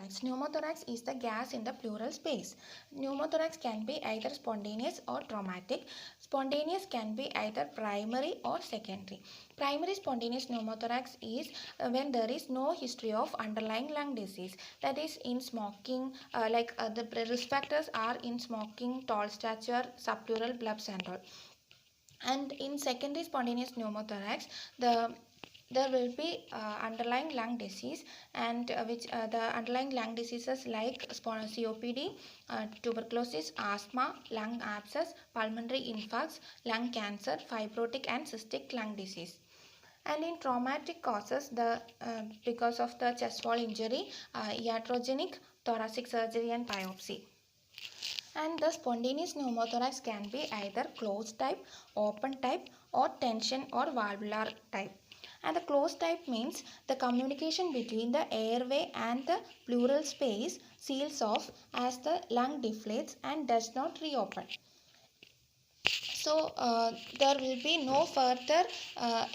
pneumothorax. Pneumothorax is the gas in the pleural space. Pneumothorax can be either spontaneous or traumatic. Spontaneous can be either primary or secondary. Primary spontaneous pneumothorax is when there is no history of underlying lung disease. That is in smoking, the risk factors are in smoking, tall stature, subpleural blebs and all. And in secondary spontaneous pneumothorax, there will be underlying lung disease, and the underlying lung diseases like COPD, tuberculosis, asthma, lung abscess, pulmonary infarcts, lung cancer, fibrotic and cystic lung disease. And in traumatic causes, because of the chest wall injury, iatrogenic, thoracic surgery and biopsy. And the spontaneous pneumothorax can be either closed type, open type, or tension or valvular type. And the closed type means the communication between the airway and the pleural space seals off as the lung deflates and does not reopen. So there will be no further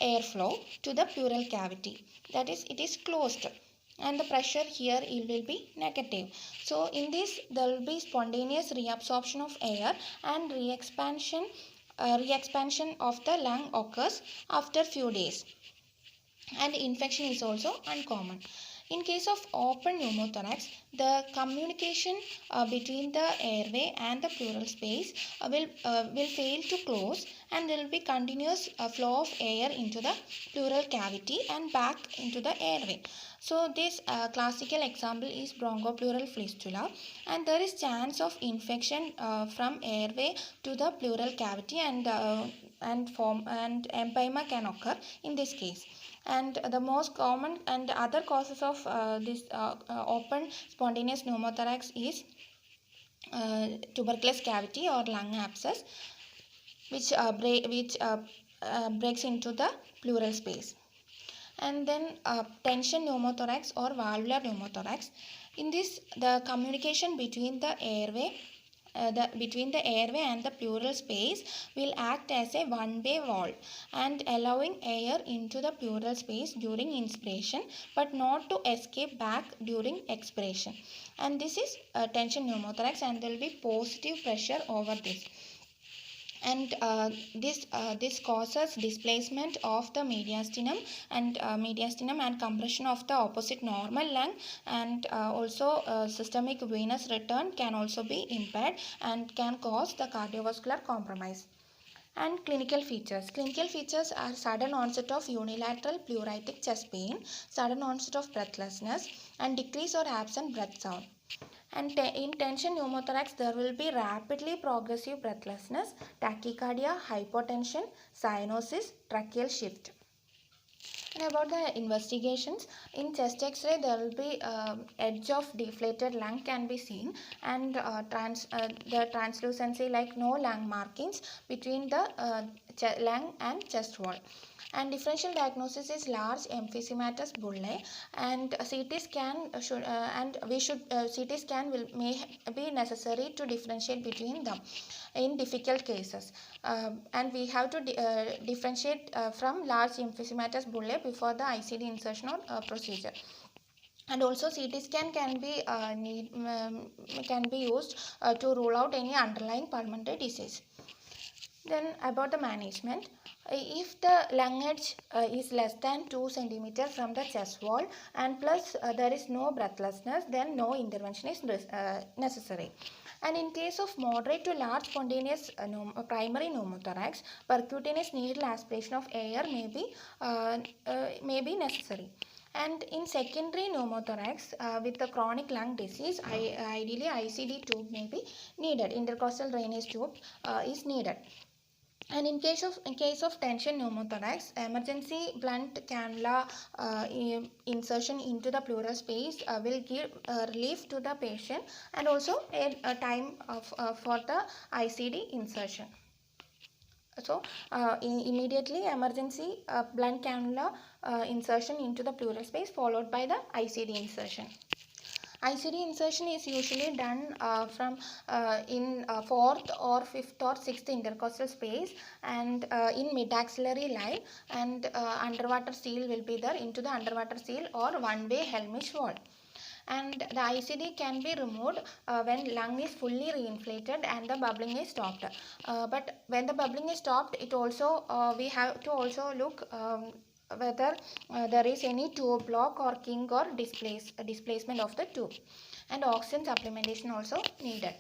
airflow to the pleural cavity. That is, it is closed, and the pressure here it will be negative. So in this there will be spontaneous reabsorption of air, and re-expansion of the lung occurs after few days, and infection is also uncommon. In case of open pneumothorax, the communication between the airway and the pleural space will fail to close, and there will be continuous flow of air into the pleural cavity and back into the airway. So this classical example is bronchopleural fistula, and there is chance of infection from airway to the pleural cavity, and empyema can occur in this case. And the most common and other causes of this open spontaneous pneumothorax is tuberculous cavity or lung abscess, which breaks into the pleural space. And then tension pneumothorax or valvular pneumothorax. In this, the communication between the airway and the pleural space will act as a one-way valve, and allowing air into the pleural space during inspiration but not to escape back during expiration. And this is tension pneumothorax, and there will be positive pressure over this. And this causes displacement of the mediastinum and compression of the opposite normal lung, and also systemic venous return can also be impaired and can cause the cardiovascular compromise. And clinical features. Clinical features are sudden onset of unilateral pleuritic chest pain, sudden onset of breathlessness, and decrease or absent breath sound. And in tension pneumothorax, there will be rapidly progressive breathlessness, tachycardia, hypotension, cyanosis, tracheal shift. And about the investigations, in chest x-ray there will be edge of deflated lung can be seen, and the translucency, like no lung markings between the lung and chest wall. And differential diagnosis is large emphysematous bullae, and CT scan CT scan may be necessary to differentiate between them in difficult cases, and we have to differentiate from large emphysematous bullae before the ICD insertion or procedure. And also CT scan can be used to rule out any underlying pulmonary disease. Then about the management, if the lung edge is less than 2 cm from the chest wall, and plus there is no breathlessness, then no intervention is necessary. And in case of moderate to large spontaneous primary pneumothorax, percutaneous needle aspiration of air may be necessary. And in secondary pneumothorax with the chronic lung disease, ideally ICD tube may be needed. Intercostal drainage tube is needed. And in case of tension pneumothorax, emergency blunt cannula insertion into the pleural space will give relief to the patient, and also a time for the ICD insertion. So immediately emergency blunt cannula insertion into the pleural space, followed by the ICD insertion. ICD insertion is usually done in 4th or 5th or 6th intercostal space, and in mid-axillary line, and underwater seal will be there into the underwater seal or one-way Helmich wall. and the ICD can be removed when lung is fully reinflated and the bubbling is stopped. But when the bubbling is stopped, it also we have to also look whether there is any tube block or kink or displacement of the tube, and oxygen supplementation also needed.